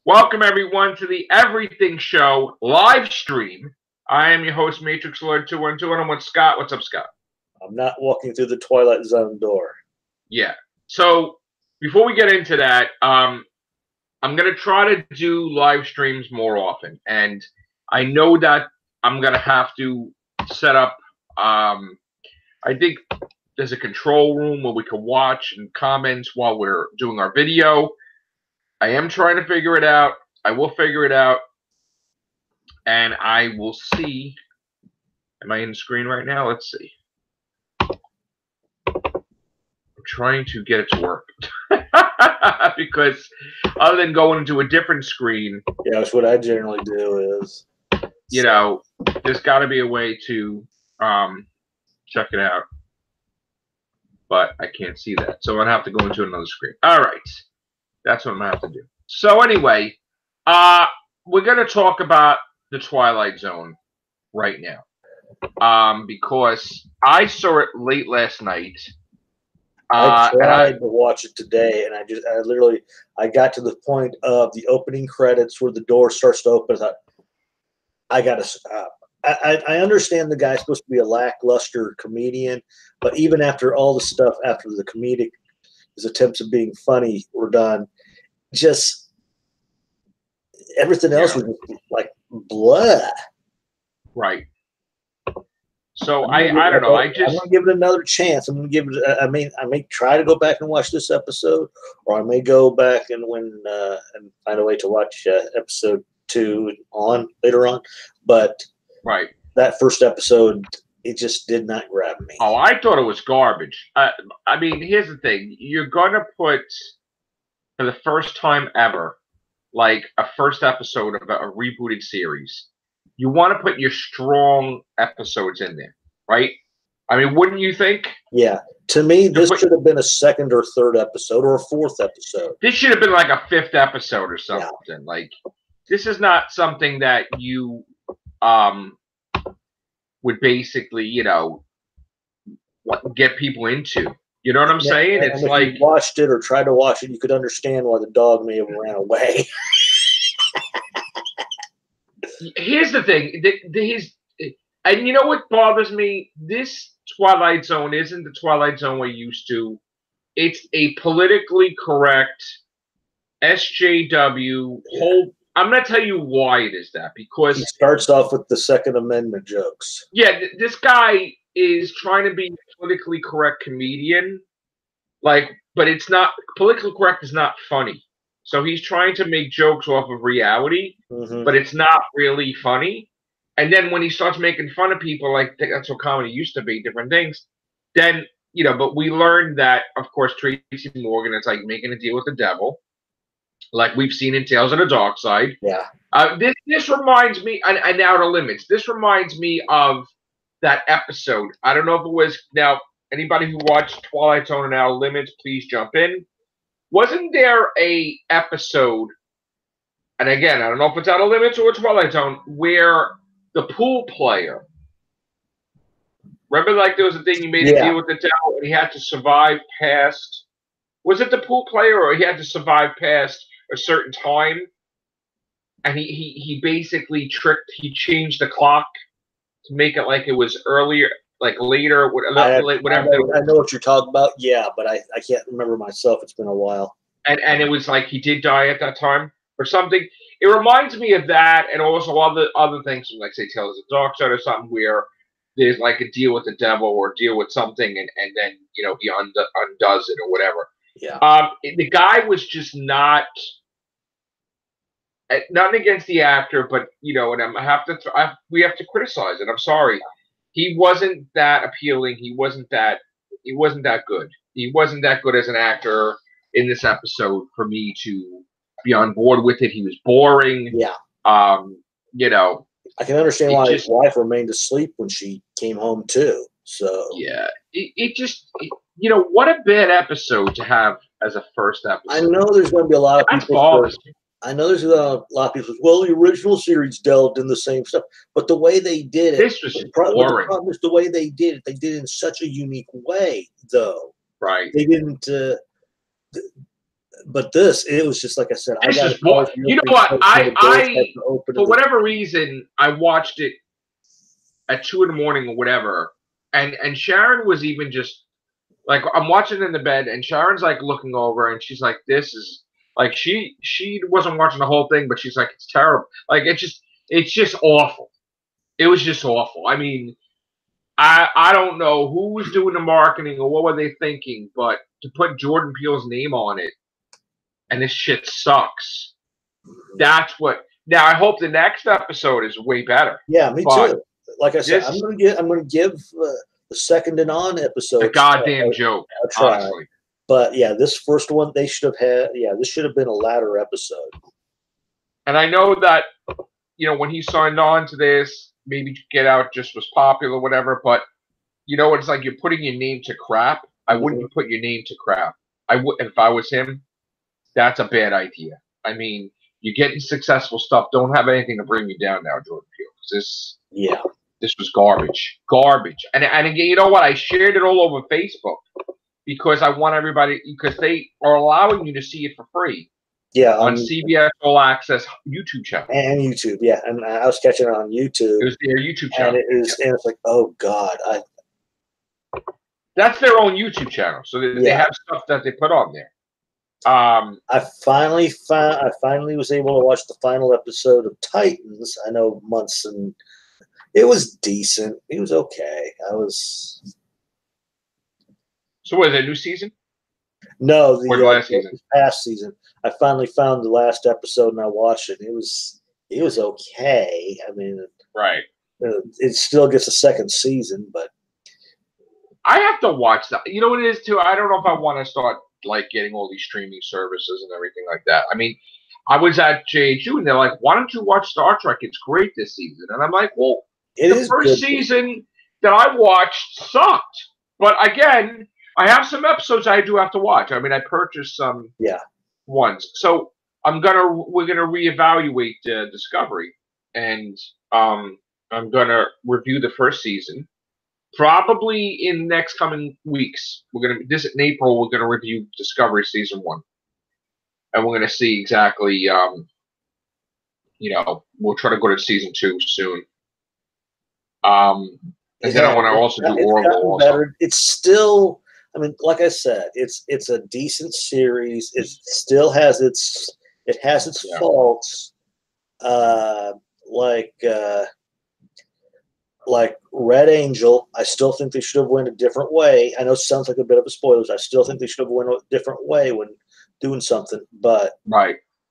Welcome, everyone, to the Everything Show live stream. I am your host, Matrix Lord 212, and I'm with Scott. What's up, Scott? I'm not walking through the Twilight Zone door. Yeah. So, before we get into that, I'm going to try to do live streams more often. And I know that I'm going to have to set up, I think there's a control room where we can watch and comment while we're doing our video. I am trying to figure it out. I will figure it out. And I will see. Am I in the screen right now? Let's see. I'm trying to get it to work. Because other than going into a different screen. Yeah, that's what I generally do is. You know, there's got to be a way to check it out. But I can't see that. So I'm going to have to go into another screen. All right. That's what I'm going to have to do. So anyway, we're going to talk about the Twilight Zone right now. Because I saw it late last night. I tried to watch it today, and I got to the point of the opening credits where the door starts to open. I thought, I got to stop. I understand the guy's supposed to be a lackluster comedian, but even after all the stuff after the his attempts at being funny were done, just everything else was like blah. Right. So I don't know. I'm gonna give it another chance. I'm gonna give it. I may try to go back and watch this episode, or I may go back and and find a way to watch episode 2 later on. But right, that first episode, it just did not grab me. Oh, I thought it was garbage. I mean, here's the thing: you're gonna put for the first time ever, like a first episode of a rebooted series. You want to put your strong episodes in there, right? I mean, wouldn't you think? Yeah. To me, this should have been a second or third episode or a fourth episode. This should have been like a fifth episode or something. Yeah. Like, this is not something that you would basically, you know, get people into. You know what I'm saying? It's like if you watched it or tried to watch it, you could understand why the dog may have ran away. Here's the thing. And you know what bothers me? This Twilight Zone isn't the Twilight Zone we're used to. It's a politically correct SJW whole. I'm going to tell you why it is that. Because he starts off with the Second Amendment jokes. Yeah, this guy is trying to be a politically correct comedian. But it's not, politically correct is not funny. So he's trying to make jokes off of reality, but it's not really funny. And then when he starts making fun of people, like that's what comedy used to be, different things, then, you know, but we learned that, of course, Tracy Morgan is like making a deal with the devil, like we've seen in Tales of the Dark Side. Yeah. This reminds me, and now the limits, this reminds me of that episode. I don't know if it was, now, anybody who watched Twilight Zone and Outer Limits, please jump in. Wasn't there a episode, and again, I don't know if it's Outer Limits or Twilight Zone, where the pool player, remember like there was a thing, he made a deal with the devil and he had to survive past, was it the pool player or he had to survive past a certain time? And he basically he changed the clock to make it like it was earlier, like later, whatever. I know what you're talking about. Yeah, but I can't remember myself. It's been a while. And it was like he did die at that time or something. It reminds me of that, and also other things, like say Tales of the Dark Side or something, where there's like a deal with the devil or deal with something, and then you know he undoes it or whatever. Yeah. The guy was just not. Nothing against the actor, but you know, and we have to criticize it. I'm sorry. He wasn't that appealing. He wasn't that good. He wasn't that good as an actor in this episode for me to be on board with it. He was boring. Yeah. You know. I can understand why his wife remained asleep when she came home too. So yeah, it just you know, what a bad episode to have as a first episode. I know there's going to be a lot of people. I know there's a lot of people. Well, the original series delved in the same stuff, but the way they did it, this was boring. The problem is the way they did it. They did it in such a unique way, though. Right. They didn't. but it was just like I said. This is what you know. What I for whatever reason I watched it at 2 a.m. or whatever, and Sharon was even just like I'm watching in the bed, and Sharon's like looking over, and she's like, "This is like she wasn't watching the whole thing, but she's like, it's terrible. Like it's just awful. It was just awful. I mean, I don't know who was doing the marketing or what were they thinking, but to put Jordan Peele's name on it, and this shit sucks. That's what. Now I hope the next episode is way better. Yeah, me too. Like I said, I'm gonna give the second and on episode a goddamn joke. Honestly, but yeah, this first one they should have had. Yeah, this should have been a latter episode. And I know that when he signed on to this, maybe Get Out just was popular, whatever. But it's like you're putting your name to crap. I wouldn't put your name to crap. I would if I was him. That's a bad idea. I mean, you're getting successful stuff. Don't have anything to bring you down now, Jordan Peele. This was garbage. And again, you know what? I shared it all over Facebook because I want everybody, because they are allowing you to see it for free. Yeah, on CBS All Access YouTube channel and YouTube. Yeah, and I was catching it on YouTube. It was their YouTube channel, and it's like, oh god, that's their own YouTube channel. So they have stuff that they put on there. I finally was able to watch the final episode of Titans. I know months, and it was decent. It was okay. So what is it, a new season? No, the last season. Past season. I finally found the last episode and I watched it. It was okay. I mean, right. It still gets a second season, but I have to watch that. You know what it is too? I don't know if I want to start like getting all these streaming services and everything like that. I mean, I was at JHU and they're like, "Why don't you watch Star Trek? It's great this season." And I'm like, "Well, the first season that I watched sucked." But again, I have some episodes I do have to watch. I mean, I purchased some ones. So we're gonna reevaluate Discovery, and I'm gonna review the first season. Probably in next coming weeks. In April we're gonna review Discovery season 1. And we're gonna see exactly we'll try to go to season 2 soon. And then I want to also do Orville also. It's still, I mean, like I said, it's a decent series. It still has its faults. Like Red Angel, I still think they should have went a different way. I know it sounds like a bit of a spoiler. I still think they should have went a different way when doing something, but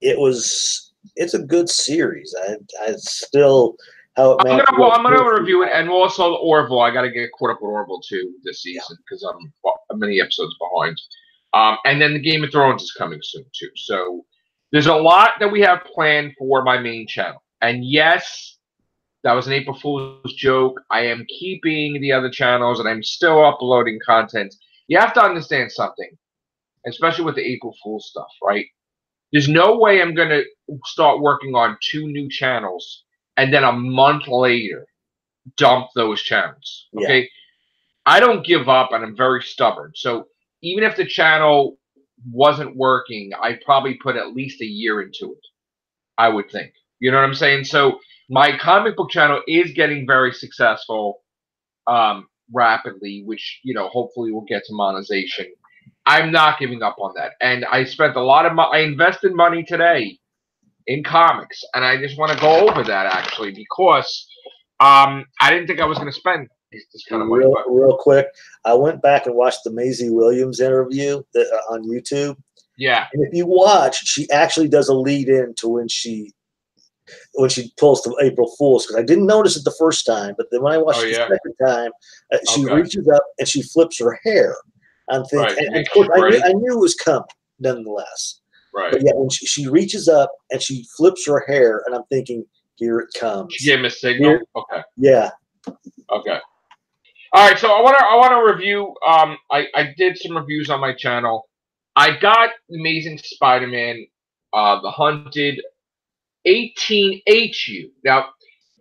it's a good series. I still how it I'm gonna review it, and also Orville. I got to get caught up with Orville too this season because I'm many episodes behind. And then the Game of Thrones is coming soon too. So there's a lot that we have planned for my main channel. And yes, that was an April Fool's joke. I am keeping the other channels, and I'm still uploading content. You have to understand something, especially with the April Fool's stuff, right? There's no way I'm going to start working on 2 new channels and then a month later dump those channels, okay? I don't give up, and I'm very stubborn. So even if the channel wasn't working, I'd probably put at least a year into it, I would think. You know what I'm saying? So my comic book channel is getting very successful rapidly, which, hopefully will get to monetization. I'm not giving up on that. And I spent a lot of I invested money today in comics, and I just want to go over that actually because I didn't think I was going to spend this kind of money. Real quick, I went back and watched the Maisie Williams interview on YouTube. Yeah. And if you watch, she actually does a lead in to when she pulls the April Fool's, because I didn't notice it the first time, but then when I watched it the second time, she reaches up and she flips her hair. I'm thinking, and of course, I knew it was coming, nonetheless. Right. But yeah, when she reaches up and she flips her hair, and I'm thinking, here it comes. She gave him a signal. Okay. Yeah. Okay. All right. So I want to review. I did some reviews on my channel. I got Amazing Spider-Man, The Hunted, 18 HU. Now,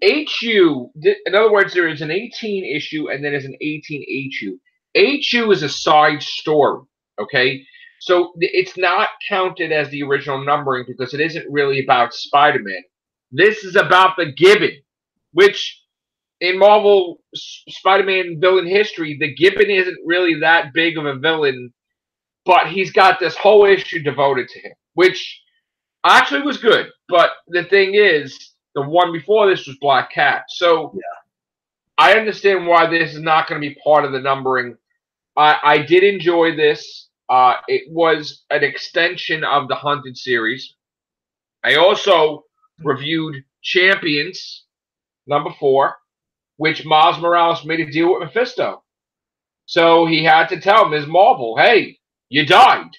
HU, in other words, there is an 18 issue and then there's an 18 HU. HU is a side story, okay? So it's not counted as the original numbering because it isn't really about Spider-Man. This is about the Gibbon, which in Marvel Spider-Man villain history, the Gibbon isn't really that big of a villain, but he's got this whole issue devoted to him, which actually was good. But the thing is, the one before this was Black Cat. So Yeah. I understand why this is not going to be part of the numbering. I did enjoy this. It was an extension of the Hunted series. I also reviewed Champions #4, which Miles Morales made a deal with Mephisto. So he had to tell Ms. Marvel, hey, you died.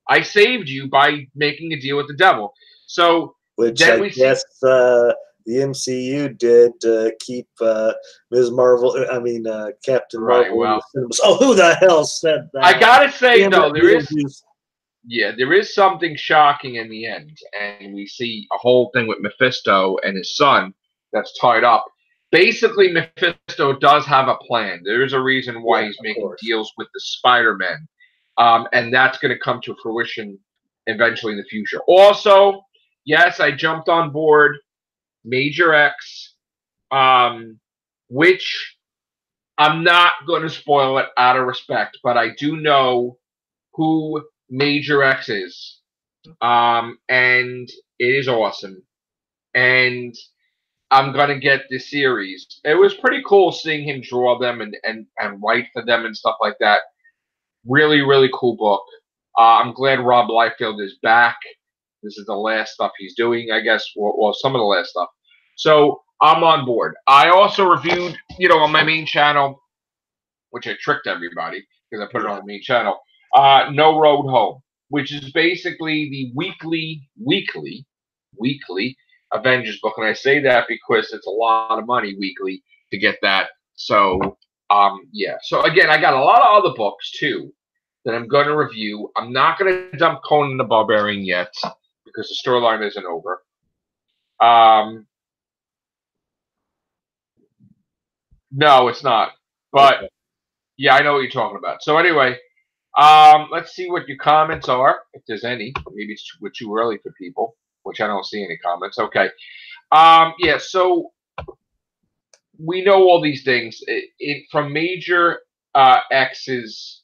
I saved you by making a deal with the devil. So which then I guess the MCU did keep Ms. Marvel. I mean, Captain right, Marvel. well, Oh, who the hell said that? I gotta say Damn though, there is Beetlejuice. there is something shocking in the end, and we see a whole thing with Mephisto and his son that's tied up. Basically, Mephisto does have a plan. There is a reason why he's making deals with the Spider-Man, and that's going to come to fruition eventually in the future. Also, yes, I jumped on board Major X, which I'm not going to spoil it out of respect, but I do know who Major X is, and it is awesome. And I'm gonna get the series. It was pretty cool seeing him draw them and write for them and stuff like that. Really, really cool book. I'm glad Rob Liefeld is back. This is the last stuff he's doing, I guess. Well, some of the last stuff. So I'm on board. I also reviewed, on my main channel, which I tricked everybody because I put it on the main channel. No Road Home, which is basically the weekly Avengers book, and I say that because it's a lot of money weekly to get that. So, yeah. So again, I got a lot of other books too that I'm going to review. I'm not going to dump Conan the Barbarian yet because the storyline isn't over. No, it's not. But yeah, I know what you're talking about. So anyway, let's see what your comments are, if there's any. Maybe it's too early for people, which I don't see any comments. Okay. Yeah, so we know all these things. From Major X's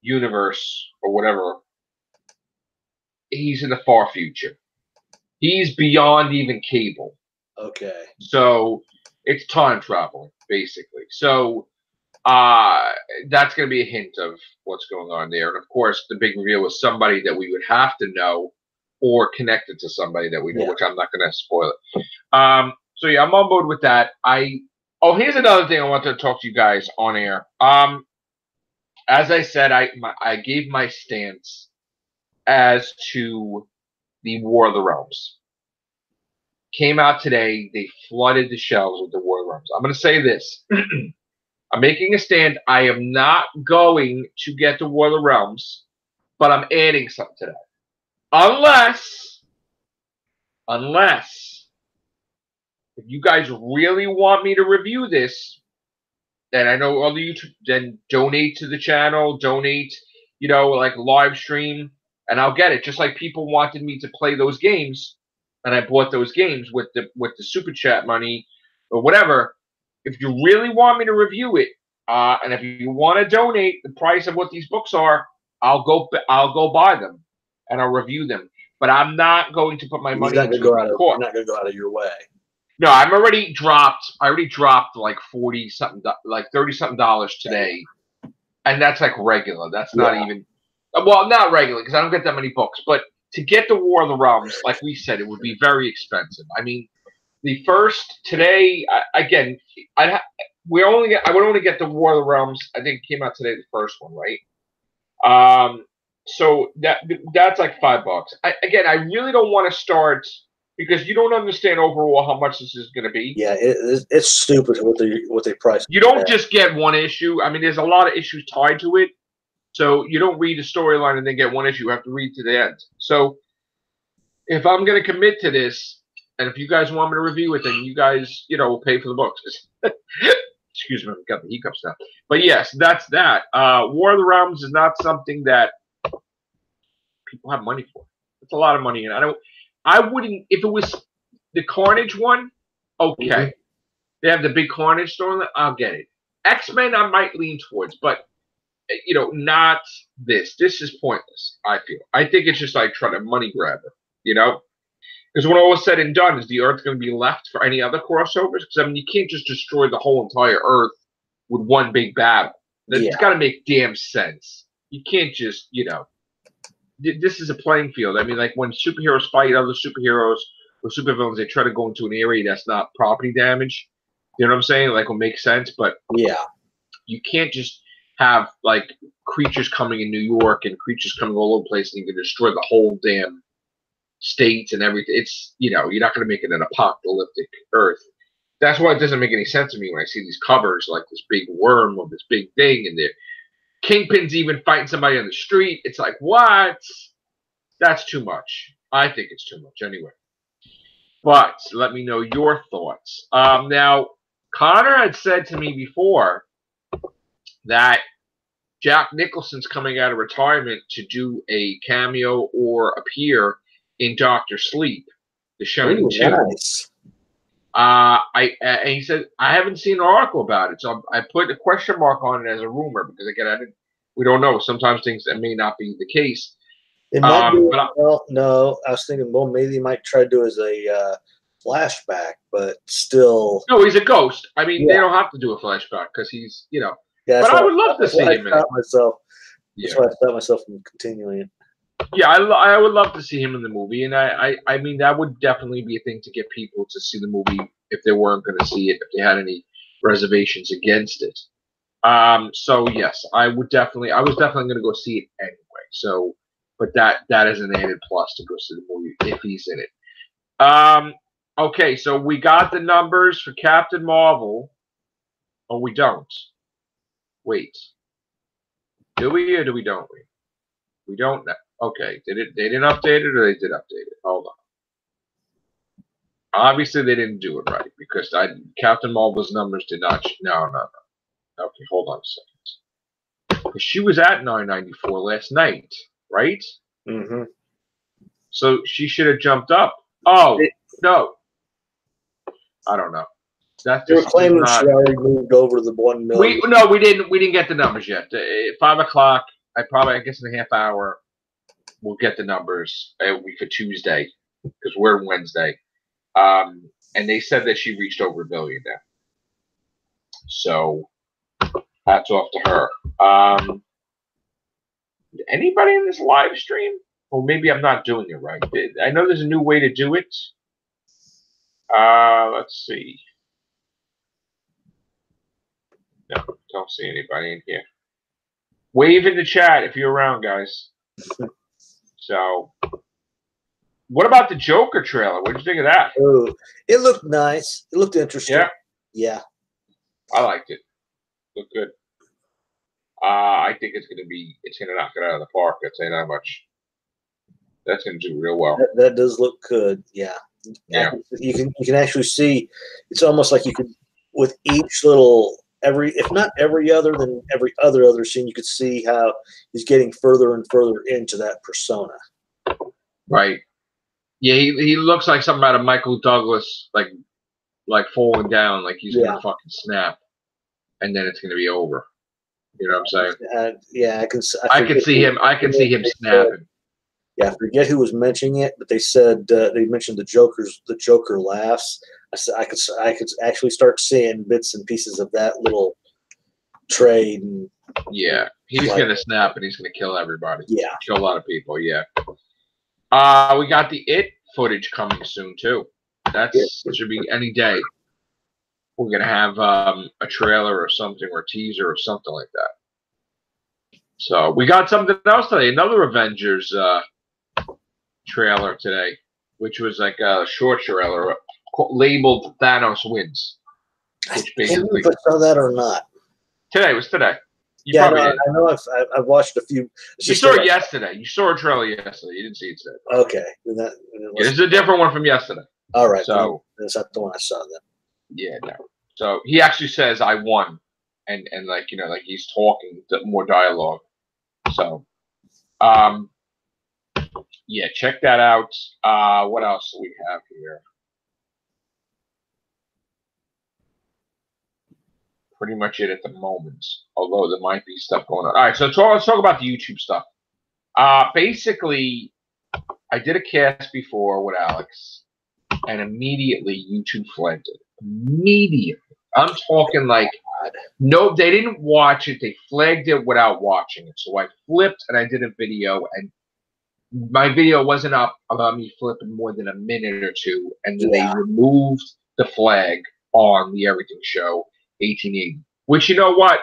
universe or whatever, he's in the far future. He's beyond even Cable. Okay. So it's time traveling, basically. So that's going to be a hint of what's going on there. And of course, the big reveal was somebody that we would have to know or connected to somebody that we know, which I'm not going to spoil it. So yeah, I'm on board with that. Here's another thing I wanted to talk to you guys on air. As I said, I gave my stance as to the War of the Realms. Came out today. They flooded the shelves with the War of the Realms. I'm going to say this. I'm making a stand. I am not going to get the War of the Realms, but I'm adding something to that. Unless if you guys really want me to review this, then I know all the YouTube, then donate to the channel, donate, like live stream, and I'll get it. Just like people wanted me to play those games, and I bought those games with the super chat money or whatever. If you really want me to review it, and if you want to donate the price of what these books are, I'll go buy them and I'll review them. But I'm not going to put my money into it. You're not going to go out of your way. No, I already dropped like 40-something, like $30-something today, and that's like regular. That's not even, well, not regular because I don't get that many books. But to get the War of the Realms, like we said, it would be very expensive. I mean, the first today again, I would only get the War of the Realms. I think it came out today, the first one, right? So that's like $5. I really don't want to start. Because you don't understand overall how much this is going to be. Yeah, it's stupid what they price. You don't just get one issue. I mean, there's a lot of issues tied to it. So you don't read the storyline and then get one issue. You have to read to the end. So if I'm going to commit to this, and if you guys want me to review it, then you guys, will pay for the books. Excuse me, I've got the hiccups now. But yes, that's that. War of the Realms is not something that people have money for. It's a lot of money, and I wouldn't if it was the Carnage one. Okay, Mhm. they have the big Carnage store. I'll get it. X-Men, I might lean towards, but not this. This is pointless. I feel. I think it's just like trying to money grabber. Because when all is said and done, is the Earth going to be left for any other crossovers? Because I mean, you can't just destroy the whole entire Earth with one big battle. It's got to make damn sense. You can't just, this is a playing field. I mean, like when superheroes fight other superheroes or supervillains, they try to go into an area that's not property damage. You know what I'm saying? Like, will make sense, but you can't just have like creatures coming in New York and creatures coming all over the place, and you can destroy the whole damn states and everything. It's you're not going to make it an apocalyptic Earth. That's why it doesn't make any sense to me when I see these covers like this big worm or this big thing, and the Kingpin's even fighting somebody on the street. It's like, what? That's too much. I think it's too much anyway. But let me know your thoughts. Now, Connor had said to me before that Jack Nicholson's coming out of retirement to do a cameo or appear in Doctor Sleep, The Shining 2. Nice. And he said I haven't seen an article about it, so I put a question mark on it as a rumor because again, we don't know. Sometimes things that may not be the case. It might be. Well, no, I was thinking, well, maybe he might try to do it as a flashback, but still. No, he's a ghost. I mean, they don't have to do a flashback because he's, Yeah, but I would love to see him in it. That's why I stopped myself from continuing it. Yeah, I would love to see him in the movie, and I mean that would definitely be a thing to get people to see the movie if they weren't going to see it, if they had any reservations against it. So yes, I was definitely going to go see it anyway. So, but that is an added plus to go see the movie if he's in it. Okay, so we got the numbers for Captain Marvel. Oh, we don't. Wait. Do we or do we don't we? We don't know. Okay, they didn't update it or they did update it? Hold on. Obviously, they didn't do it right because Captain Marvel's numbers did not. No. Okay, hold on a second. Because she was at 994 last night, right? Mm-hmm. So she should have jumped up. Oh no, I don't know. That's They were claiming she already moved over the 1 million. We didn't get the numbers yet. At 5 o'clock, I guess in a half hour, we'll get the numbers. For Tuesday because we're Wednesday. And they said that she reached over 1 billion now. So hats off to her. Anybody in this live stream? Well, maybe I'm not doing it right. I know there's a new way to do it. Let's see. No, don't see anybody in here. Wave in the chat if you're around, guys. So, what about the Joker trailer? What did you think of that? Oh, it looked nice. It looked interesting. Yeah. I liked it. Looked good. I think it's gonna knock it out of the park. I'd say that much. That's gonna do real well. That does look good. Yeah. You can actually see. It's almost like you could with each little if not every other, then every other scene. You could see how he's getting further and further into that persona. Right. Yeah, he looks like something out of Michael Douglas, like falling down, like he's gonna fucking snap, and then it's gonna be over. You know what I'm saying? I can see him. I can see him snapping. Yeah, I forget who was mentioning it, but they said they mentioned the Joker laughs. I could actually start seeing bits and pieces of that little trade. And, yeah, he's gonna snap and he's gonna kill everybody. Yeah, kill a lot of people. Yeah. We got the It footage coming soon too. It should be any day. We're gonna have a trailer or something or a teaser or something like that. So we got something else today. Another Avengers trailer today, which was like a short trailer labeled "Thanos Wins." Which basically, if I saw that or not. Today was today. I know. I've watched a few. You saw it yesterday. You saw a trailer yesterday. You didn't see it today. Okay. This is a different one from yesterday. All right. So that's not the one I saw then. Yeah, no. So he actually says, "I won," and like he's talking more dialogue. So, yeah, check that out. What else do we have here? Pretty much it at the moment. Although there might be stuff going on. All right, so let's talk about the YouTube stuff. Basically, I did a cast before with Alex, and immediately YouTube flagged it. Immediately. I'm talking like, no, they didn't watch it. They flagged it without watching it. So I flipped and I did a video, and my video wasn't up about me flipping more than a minute or two, and then they removed the flag on the Everything Show 1880. Which, you know what?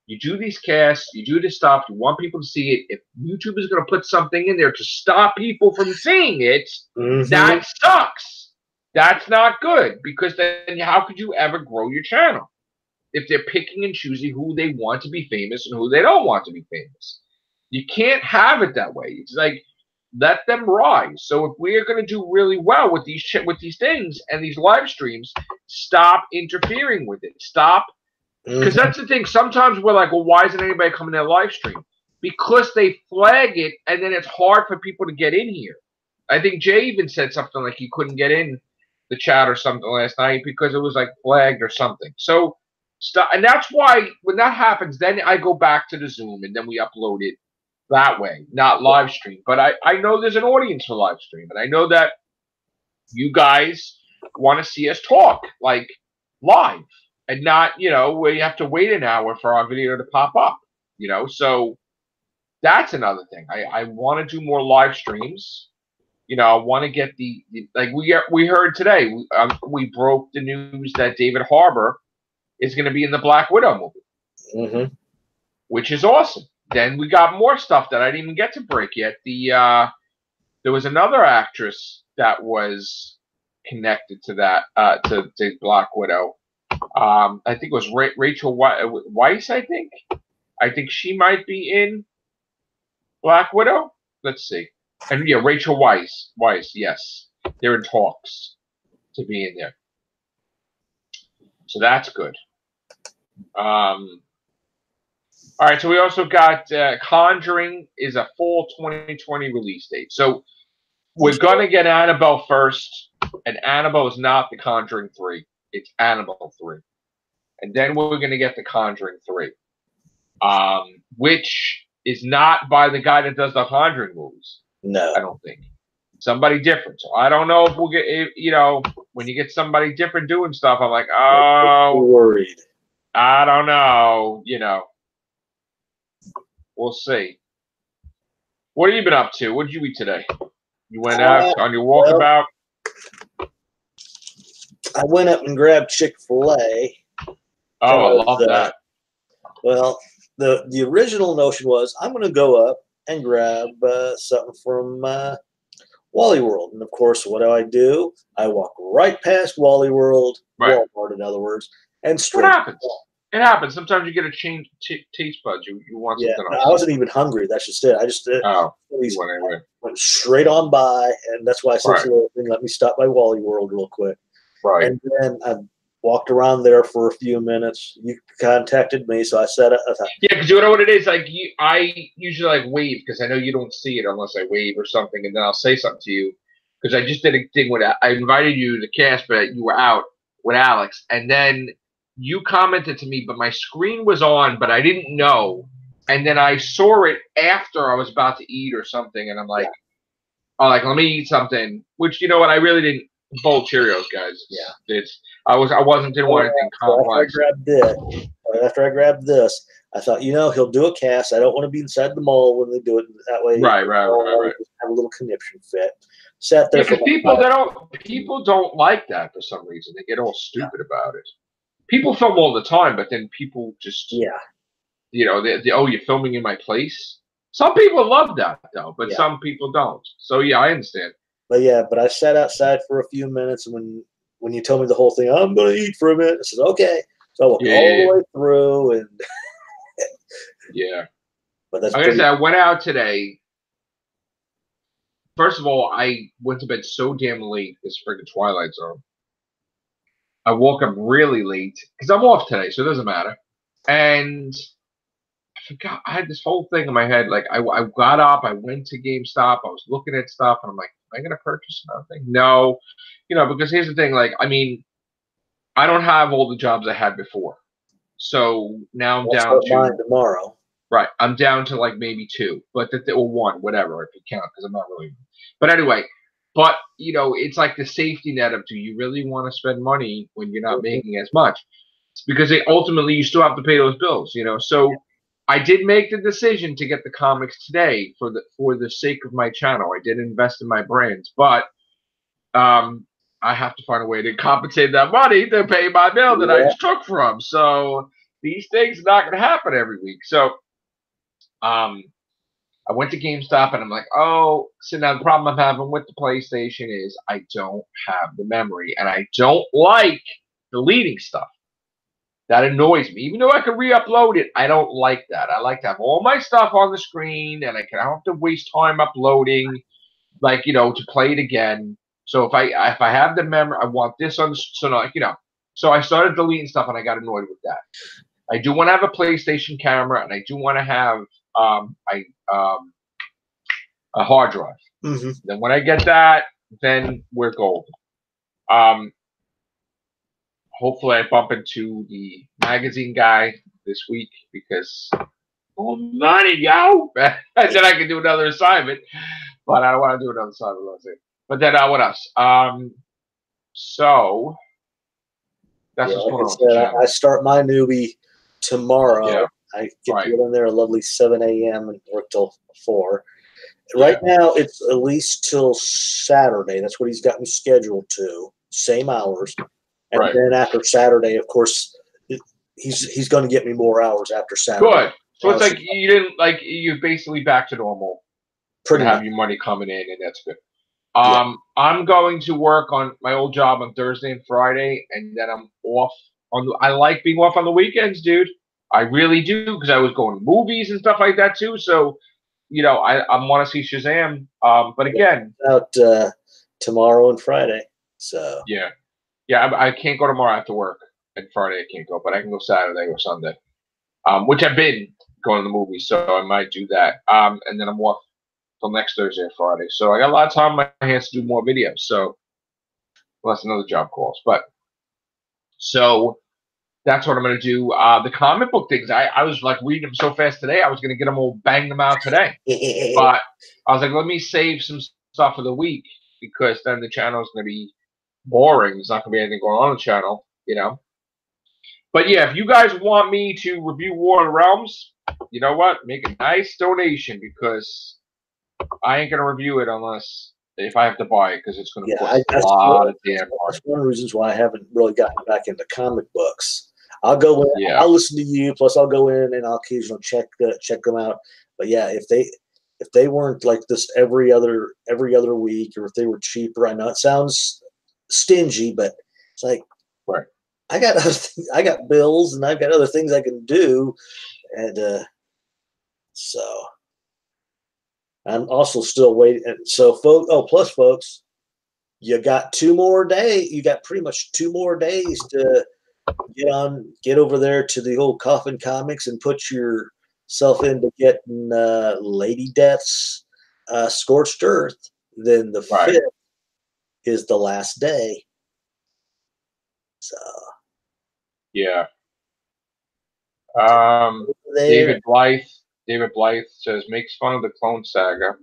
You do these casts, you do this stuff, you want people to see it. If YouTube is going to put something in there to stop people from seeing it, that sucks. That's not good, because then how could you ever grow your channel if they're picking and choosing who they want to be famous and who they don't want to be famous? You can't have it that way. It's like, let them rise. So if we are going to do really well with these things and these live streams, stop interfering with it. Stop. Because that's the thing. Sometimes we're like, well, why isn't anybody coming to live stream? Because they flag it, and then it's hard for people to get in here. I think Jay even said something like he couldn't get in the chat or something last night because it was like flagged or something. So stop. And that's why when that happens, then I go back to the Zoom, and then we upload it that way, not live stream. But I know there's an audience for live stream, and I know that you guys want to see us talk like live. And not, where you have to wait an hour for our video to pop up, So that's another thing. I want to do more live streams. I want to get the like we heard today. We broke the news that David Harbour is going to be in the Black Widow movie, which is awesome. Then we got more stuff that I didn't even get to break yet. There was another actress that was connected to that to Black Widow. I think it was Rachel Weisz. I think she might be in Black Widow. Let's see. And yeah, Rachel Weisz. Yes, they're in talks to be in there. So that's good. All right. So we also got Conjuring is a fall 2020 release date. So we're gonna get Annabelle first, and Annabelle is not the Conjuring 3. It's Annabelle 3. And then we're going to get The Conjuring 3, which is not by the guy that does the Conjuring movies. No. I don't think. Somebody different. So I don't know if we'll get, when you get somebody different doing stuff, I'm like, oh, worried. I don't know, We'll see. What have you been up to? What did you eat today? You went out on your walkabout? I went up and grabbed Chick-fil-A. Oh, I love that. Well, the original notion was I'm going to go up and grab something from Wally World. And, of course, what do? I walk right past Wally World, Walmart, in other words, and straight. What happens? It happens. Sometimes you get a change taste buds. You want something else. I wasn't even hungry. That's just it. I just went straight on by, and that's why I said to the thing, let me stop by Wally World real quick. Right. And then I walked around there for a few minutes. You contacted me, so I said, yeah, because you know what it is. Like I usually wave because I know you don't see it unless I wave or something, and then I'll say something to you because I just did a thing with I invited you to the cast, but you were out with Alex, and then you commented to me, but my screen was on, but I didn't know, and then I saw it after I was about to eat or something, and I'm like, let me eat something, which you know what, I really didn't. Bowl Cheerios, guys. Yeah, didn't want anything complex. After I grabbed this, I thought, he'll do a cast. I don't want to be inside the mall when they do it that way. Right. Have a little conniption fit. Sat there because people don't like that for some reason. They get all stupid about it. People film all the time, but then people just you're filming in my place. Some people love that though, but some people don't. So yeah, I understand. But I sat outside for a few minutes, and when you told me the whole thing, I'm going to eat for a minute. I said, okay. So I walked all the way through, and But that's like I said, I went out today. First of all, I went to bed so damn late this friggin' Twilight Zone. I woke up really late because I'm off today, so it doesn't matter. And forgot. I had this whole thing in my head. Like I got up, I went to GameStop, I was looking at stuff, and I'm like, am I gonna purchase another thing? No, because here's the thing. Like, I mean, I don't have all the jobs I had before, so now I'm I'll down start mine to tomorrow. right. I'm down to like maybe two, but or one, whatever if you count, because I'm not really. But anyway, but it's like the safety net of do you really want to spend money when you're not making as much? Because ultimately you still have to pay those bills, So I did make the decision to get the comics today for the sake of my channel. I did invest in my brands, but I have to find a way to compensate that money to pay my bill that I just took from. So these things are not going to happen every week. So I went to GameStop and I'm like, oh, so now the problem I'm having with the PlayStation is I don't have the memory and I don't like deleting stuff. That annoys me. Even though I can re-upload it, I don't like that. I like to have all my stuff on the screen and I don't have to waste time uploading, like, to play it again. So if I have the memory, I want this on, so like, so I started deleting stuff and I got annoyed with that. I do want to have a PlayStation camera and I do want to have a hard drive. Mm-hmm. Then when I get that, then we're golden. Hopefully I bump into the magazine guy this week because money, yo. And then I can do another assignment. But I don't want to do another assignment. But then what else? So that's what's going on with the channel. I start my newbie tomorrow. Yeah. I get to get in there a lovely 7 a.m. and work till 4. Right now, it's at least till Saturday. That's what he's got me scheduled to. Same hours. And then after Saturday, of course, he's going to get me more hours after Saturday. Good. So it's like you're basically back to normal. Pretty have your money coming in, and that's good. I'm going to work on my old job on Thursday and Friday, and then I'm off I like being off on the weekends, dude. I really do, because I was going to movies and stuff like that too. So, I want to see Shazam. But again, out tomorrow and Friday. So yeah, I can't go tomorrow. I have to work, and Friday I can't go, but I can go Saturday or Sunday. Which I've been going to the movies, so I might do that. And then I'm off till next Thursday or Friday. So I got a lot of time on my hands to do more videos. So unless another job calls. But so that's what I'm going to do. The comic book things, I was like reading them so fast today, I was going to get them all, bang them out today. But I was like, let me save some stuff for the week because then the channel is going to be boring. There's not going to be anything going on the channel, But yeah, if you guys want me to review War of the Realms, you know what? Make a nice donation because I ain't gonna review it unless if I have to buy it because it's gonna cost a lot of damn money. That's one of the reasons why I haven't really gotten back into comic books. I'll go in, I'll listen to you, plus I'll go in and I'll occasionally check them out. But yeah, if they weren't like this every other week, or if they were cheaper, I know it sounds stingy, but it's like I got bills and I've got other things I can do, and so I'm also still waiting. And so, folks, folks, you got 2 more days. You got pretty much 2 more days to get over there to the old Coffin Comics and put yourself into getting Lady Death's Scorched Earth. Then the 5th is the last day. So. Yeah. David Blythe says makes fun of the Clone Saga,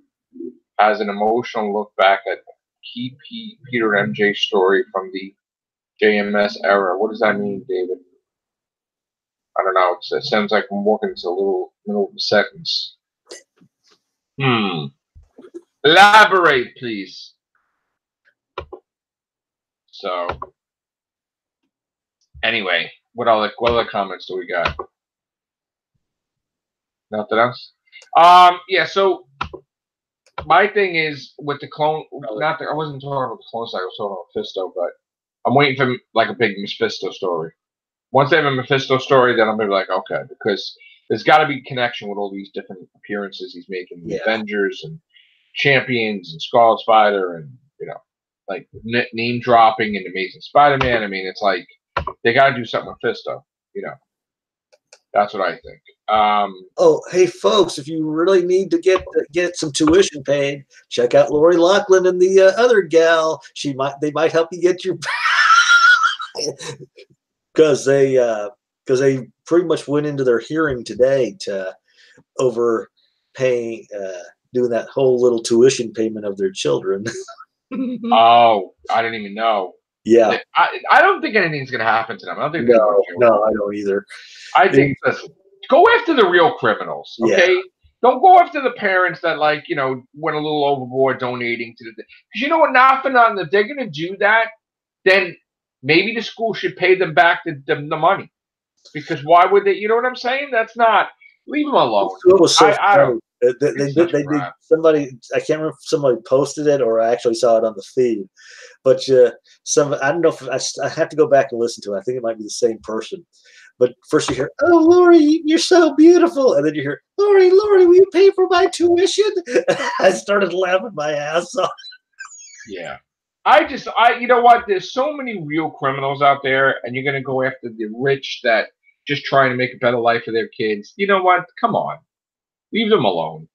has an emotional look back at key Peter and MJ story from the JMS era. What does that mean, David? I don't know. It sounds like I'm walking into a little middle of a sentence. Elaborate, please. So, anyway, what other comments do we got? Nothing else? Yeah, so my thing is with the clone, I wasn't talking about the Clone Saga, I was talking about Mephisto, but I'm waiting for like a big Mephisto story. Once they have a Mephisto story, then I'm gonna be like, okay, because there's got to be connection with all these different appearances he's making, the Avengers and Champions and Scarlet Spider, and like name dropping and Amazing Spider-Man. I mean, it's like they got to do something with Mephisto. That's what I think. Oh, hey folks, if you really need to get some tuition paid, check out Lori Loughlin and the other gal. They might help you get your because they pretty much went into their hearing today to overpay doing that whole little tuition payment of their children. Oh, I didn't even know. Yeah. I don't think anything's going to happen to them. I don't think No, I don't either. I think, listen, go after the real criminals, okay? Yeah. Don't go after the parents that, like, you know, went a little overboard donating to the... Because you know what, not for nothing, if they're going to do that, then maybe the school should pay them back the money. Because why would they... You know what I'm saying? That's not... Leave them alone. It was so funny. Somebody, I can't remember if somebody posted it or I actually saw it on the feed, but I don't know if I have to go back and listen to it. I think it might be the same person. But first you hear, "Oh, Lori, you're so beautiful," and then you hear, Lori, will you pay for my tuition?" I started laughing my ass off. Yeah. You know what? There's so many real criminals out there, and you're going to go after the rich that just trying to make a better life for their kids. You know what? Come on. Leave them alone.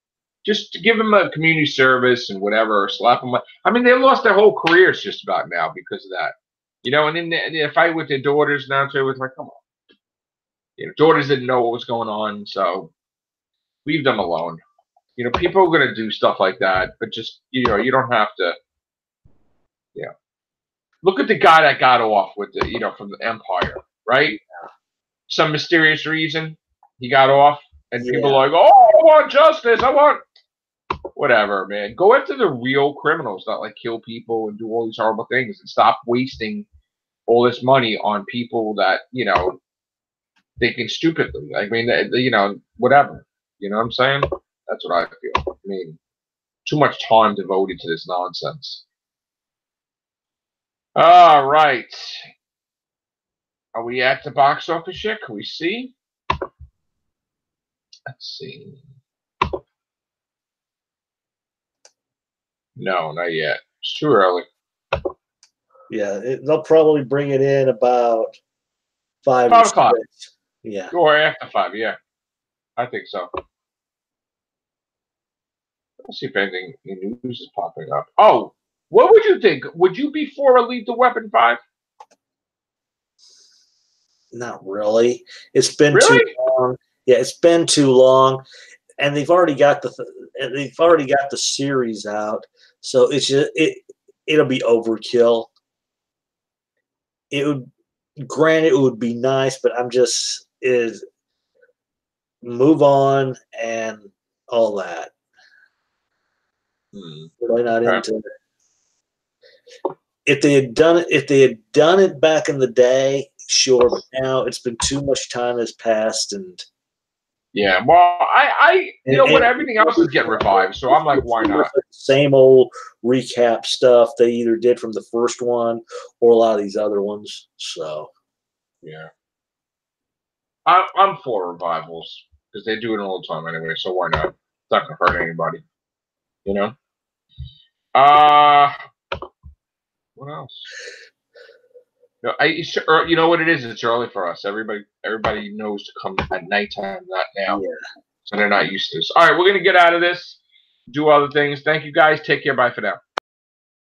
Just give them a community service and whatever, or slap them. I mean, they lost their whole careers just about now because of that. You know, and then they fight with their daughters now too. It's like, come on. You know, daughters didn't know what was going on, so leave them alone. You know, people are going to do stuff like that, but just, you know, you don't have to. Yeah. Look at the guy that got off with the, you know, from the Empire, right? Some mysterious reason he got off, and people are like, "Oh, I want justice. I want whatever, man." Go after the real criminals that like kill people and do all these horrible things, and stop wasting all this money on people that, you know, thinking stupidly. I mean, you know, whatever. You know what I'm saying? That's what I feel. I mean, too much time devoted to this nonsense. All right. Are we at the box office yet? Can we see? Let's see. No, not yet. It's too early. Yeah, they'll probably bring it in about 5 or 6. Yeah. Or after 5, yeah. I think so. Let's see if anything in news is popping up. Oh, what would you think? Would you be for a Lethal Weapon 5? Not really. It's been too long. Yeah, it's been too long, and they've already got the series out, so it's just it'll be overkill. Granted, it would be nice, but move on and all that. Really not into it. If they had done it back in the day, sure, but now it's been too much time has passed, and yeah, well, you know what, everything else is getting revived, so I'm like, why not? Same old recap stuff they either did from the first one or a lot of these other ones. So yeah, I'm for revivals because they do it all the time anyway. So why not? It's not gonna hurt anybody, you know. What else? No, you know what it is? It's early for us. Everybody knows to come at nighttime, not now. Yeah. So they're not used to this. All right, we're gonna get out of this, do other things. Thank you guys. Take care. Bye for now.